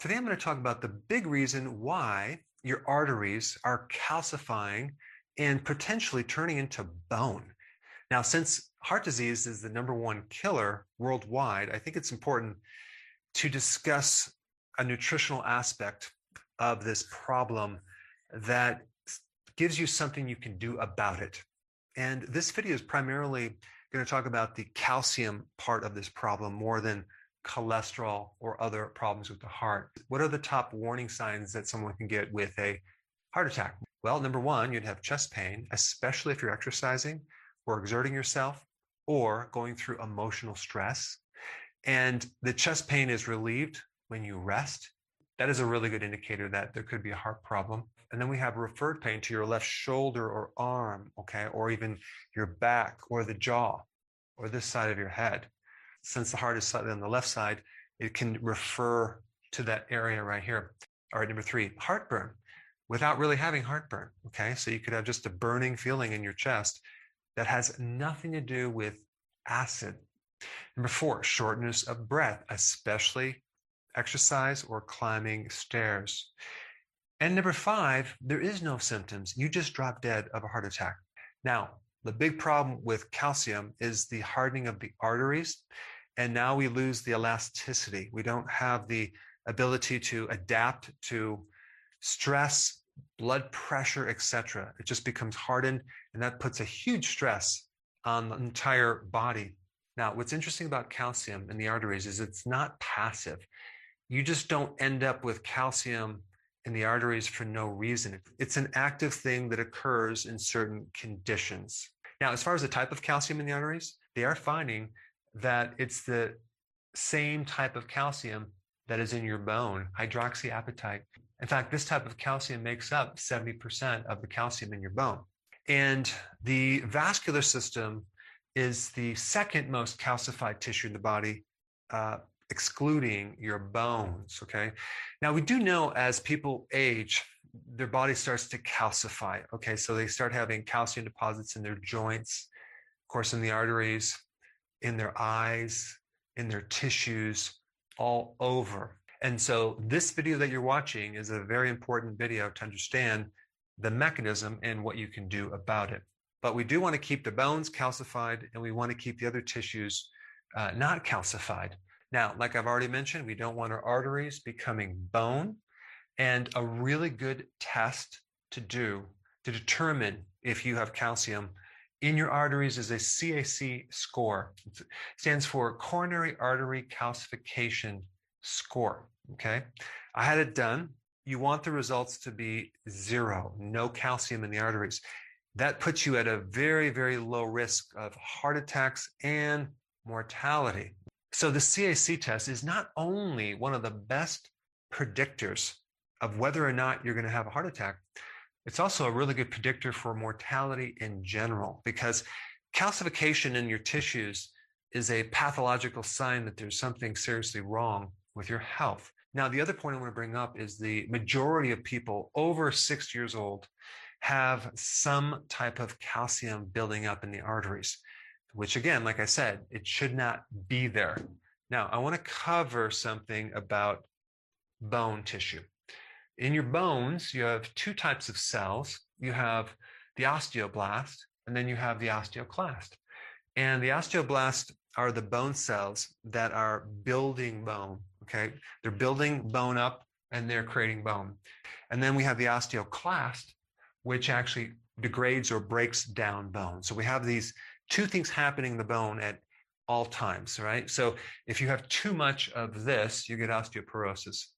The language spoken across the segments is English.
Today I'm going to talk about the big reason why your arteries are calcifying and potentially turning into bone. Now, since heart disease is the #1 killer worldwide, I think it's important to discuss a nutritional aspect of this problem that gives you something you can do about it. And this video is primarily going to talk about the calcium part of this problem more than cholesterol or other problems with the heart. What are the top warning signs that someone can get with a heart attack? Well, #1, you'd have chest pain, especially if you're exercising or exerting yourself or going through emotional stress. And the chest pain is relieved when you rest. That is a really good indicator that there could be a heart problem. And then we have referred pain to your left shoulder or arm, okay, or even your back or the jaw or this side of your head. Since the heart is slightly on the left side, it can refer to that area right here. All right, #3, heartburn without really having heartburn, okay? So you could have just a burning feeling in your chest that has nothing to do with acid. #4, shortness of breath, especially exercise or climbing stairs. And #5, there is no symptoms. You just drop dead of a heart attack. Now, the big problem with calcium is the hardening of the arteries. And now we lose the elasticity. We don't have the ability to adapt to stress, blood pressure, etc. It just becomes hardened, and that puts a huge stress on the entire body. Now, what's interesting about calcium in the arteries is it's not passive. You just don't end up with calcium in the arteries for no reason. It's an active thing that occurs in certain conditions. Now, as far as the type of calcium in the arteries, they are finding that it's the same type of calcium that is in your bone, hydroxyapatite. In fact, this type of calcium makes up 70% of the calcium in your bone. And the vascular system is the second most calcified tissue in the body, excluding your bones, okay? Now, we do know as people age, their body starts to calcify, okay? So they start having calcium deposits in their joints, of course, in the arteries, in their eyes, in their tissues, all over. And so this video that you're watching is a very important video to understand the mechanism and what you can do about it. But we do want to keep the bones calcified, and we want to keep the other tissues not calcified. Now, like I've already mentioned, we don't want our arteries becoming bone. And a really good test to do to determine if you have calcium in your arteries is a CAC score. It stands for coronary artery calcification score, okay? I had it done. You want the results to be 0, no calcium in the arteries. That puts you at a very, very low risk of heart attacks and mortality. So the CAC test is not only one of the best predictors of whether or not you're going to have a heart attack, it's also a really good predictor for mortality in general, because calcification in your tissues is a pathological sign that there's something seriously wrong with your health. Now, the other point I want to bring up is the majority of people over 6 years old have some type of calcium building up in the arteries, which again, like I said, it should not be there. Now, I want to cover something about bone tissue. In your bones, you have 2 types of cells. You have the osteoblast, and then you have the osteoclast. And the osteoblast are the bone cells that are building bone, okay? They're building bone up, and they're creating bone. And then we have the osteoclast, which actually degrades or breaks down bone. So we have these 2 things happening in the bone at all times, right? So if you have too much of this, you get osteoporosis.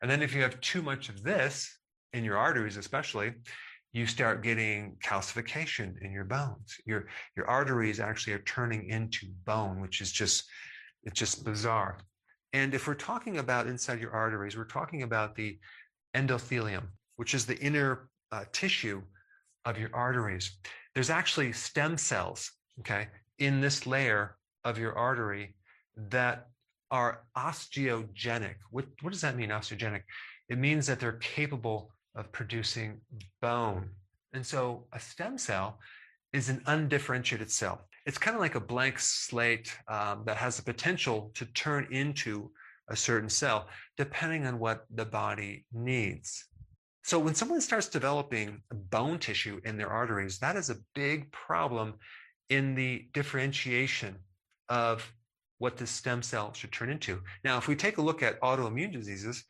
And then if you have too much of this in your arteries, especially, you start getting calcification in your bones. Your arteries actually are turning into bone, which is it's just bizarre. And if we're talking about inside your arteries, we're talking about the endothelium, which is the inner tissue of your arteries. There's actually stem cells, okay, in this layer of your artery that are osteogenic. What does that mean, osteogenic? It means that they're capable of producing bone. And so a stem cell is an undifferentiated cell. It's kind of like a blank slate that has the potential to turn into a certain cell, depending on what the body needs. So when someone starts developing bone tissue in their arteries, that is a big problem in the differentiation of what the stem cell should turn into. Now, if we take a look at autoimmune diseases,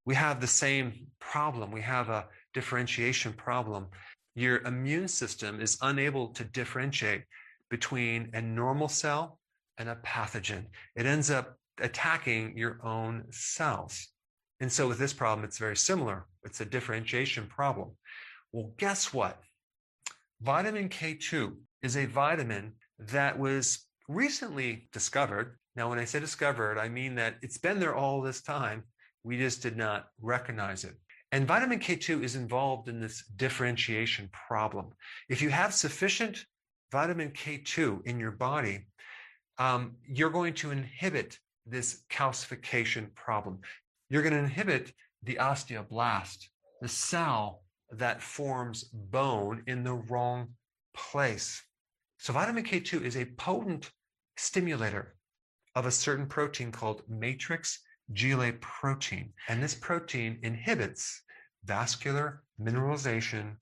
we have the same problem. We have a differentiation problem. Your immune system is unable to differentiate between a normal cell and a pathogen. It ends up attacking your own cells. And so with this problem, it's very similar. It's a differentiation problem. Well, guess what? Vitamin K2 is a vitamin that was recently discovered. Now, when I say discovered, I mean that it's been there all this time. We just did not recognize it. And vitamin K2 is involved in this differentiation problem. If you have sufficient vitamin K2 in your body, you're going to inhibit this calcification problem. You're going to inhibit the osteoblast, the cell that forms bone in the wrong place. So vitamin K2 is a potent stimulator of a certain protein called matrix GLA protein. And this protein inhibits vascular mineralization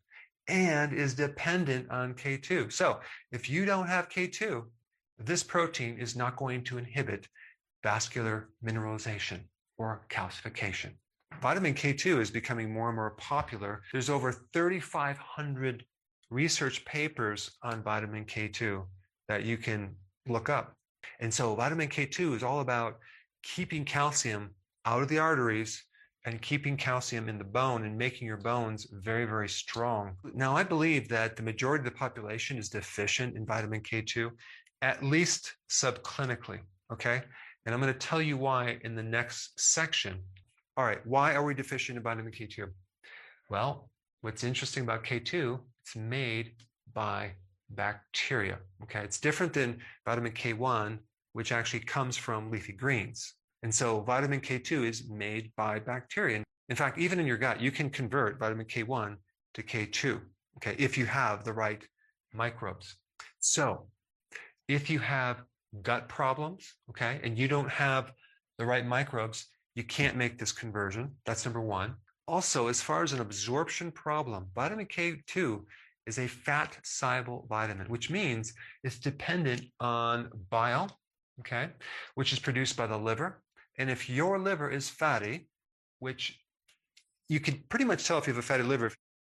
and is dependent on K2. So if you don't have K2, this protein is not going to inhibit vascular mineralization or calcification. Vitamin K2 is becoming more and more popular. There's over 3,500 research papers on vitamin K2 that you can look up. And so vitamin K2 is all about keeping calcium out of the arteries and keeping calcium in the bone and making your bones very, very strong. Now, I believe that the majority of the population is deficient in vitamin K2, at least subclinically, okay? And I'm going to tell you why in the next section. All right, why are we deficient in vitamin K2? Well, what's interesting about K2, it's made by bacteria, okay? It's different than vitamin K1, which actually comes from leafy greens. And so vitamin K2 is made by bacteria. In fact, even in your gut, you can convert vitamin K1 to K2, okay, if you have the right microbes. So if you have gut problems, okay, and you don't have the right microbes, you can't make this conversion. That's number one. Also, as far as an absorption problem, vitamin K2 is a fat-soluble vitamin, which means it's dependent on bile, okay, which is produced by the liver. And if your liver is fatty, which you can pretty much tell if you have a fatty liver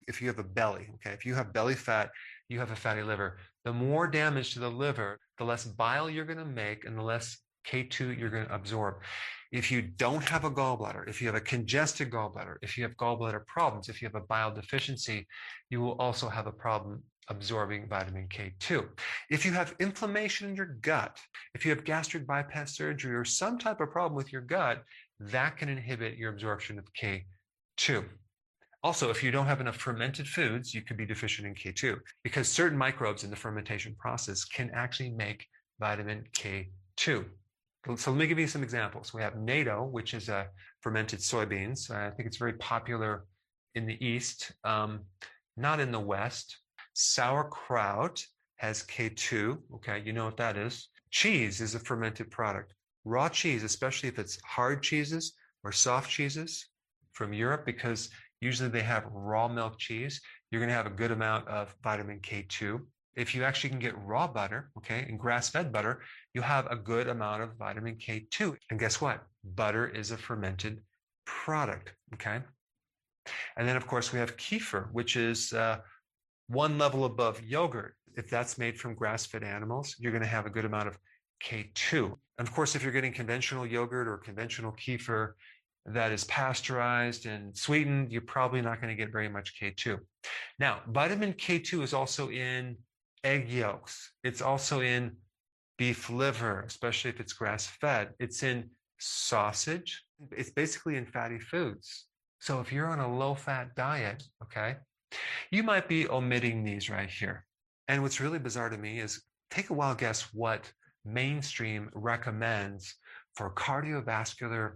if you have a belly, okay? If you have belly fat, you have a fatty liver. The more damage to the liver, the less bile you're going to make and the less K2 you're going to absorb. If you don't have a gallbladder, if you have a congested gallbladder, if you have gallbladder problems, if you have a bile deficiency, you will also have a problem absorbing vitamin K2. If you have inflammation in your gut, if you have gastric bypass surgery or some type of problem with your gut, that can inhibit your absorption of K2. Also, if you don't have enough fermented foods, you could be deficient in K2 because certain microbes in the fermentation process can actually make vitamin K2. So let me give you some examples. We have natto, which is a fermented soybeans. I think it's very popular in the East, not in the West. Sauerkraut has K2. Okay, you know what that is. Cheese is a fermented product. Raw cheese, especially if it's hard cheeses or soft cheeses from Europe, because usually they have raw milk cheese, you're going to have a good amount of vitamin K2. If you actually can get raw butter, okay, and grass-fed butter, you have a good amount of vitamin K2. And guess what? Butter is a fermented product, okay? And then, of course, we have kefir, which is one level above yogurt. If that's made from grass-fed animals, you're going to have a good amount of K2. And of course, if you're getting conventional yogurt or conventional kefir that is pasteurized and sweetened, you're probably not going to get very much K2. Now, vitamin K2 is also in egg yolks. It's also in beef liver, especially if it's grass-fed. It's in sausage. It's basically in fatty foods. So if you're on a low-fat diet, okay, you might be omitting these right here. And what's really bizarre to me is take a wild guess what mainstream recommends for cardiovascular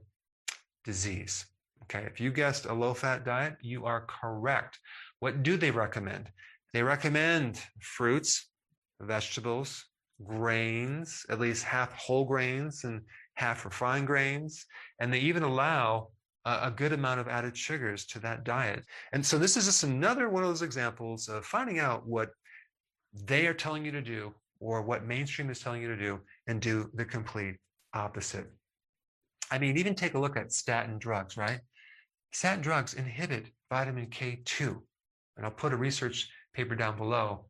disease. Okay, if you guessed a low-fat diet, you are correct. What do they recommend? They recommend fruits, vegetables, grains, at least half whole grains and half refined grains, and they even allow a good amount of added sugars to that diet. And so this is just another one of those examples of finding out what they are telling you to do or what mainstream is telling you to do and do the complete opposite. I mean, even take a look at statin drugs, right? Statin drugs inhibit vitamin K2. And I'll put a research paper down below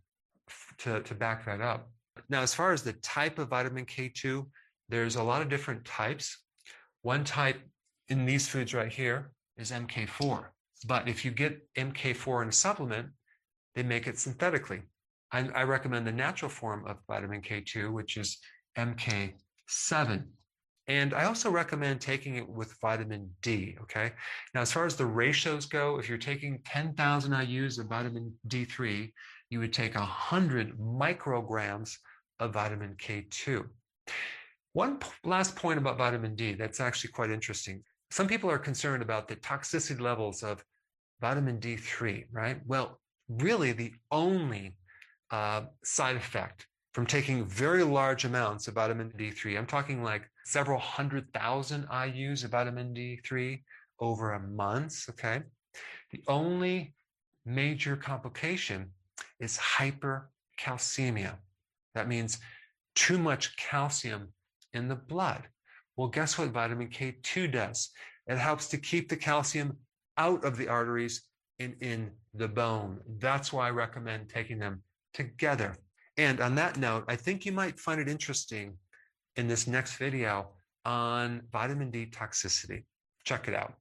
to back that up. Now, as far as the type of vitamin K2, there's a lot of different types. One type in these foods right here is MK4. But if you get MK4 in a supplement, they make it synthetically. I recommend the natural form of vitamin K2, which is MK7. And I also recommend taking it with vitamin D, okay? Now, as far as the ratios go, if you're taking 10,000 IUs of vitamin D3, you would take 100 micrograms of vitamin K2. One last point about vitamin D that's actually quite interesting. Some people are concerned about the toxicity levels of vitamin D3, right? Well, really the only side effect from taking very large amounts of vitamin D3, I'm talking like several 100,000 IUs of vitamin D3 over a month, okay? The only major complication is hypercalcemia. That means too much calcium in the blood. Well, guess what vitamin K2 does? It helps to keep the calcium out of the arteries and in the bone. That's why I recommend taking them together. And on that note, I think you might find it interesting in this next video on vitamin D toxicity. Check it out.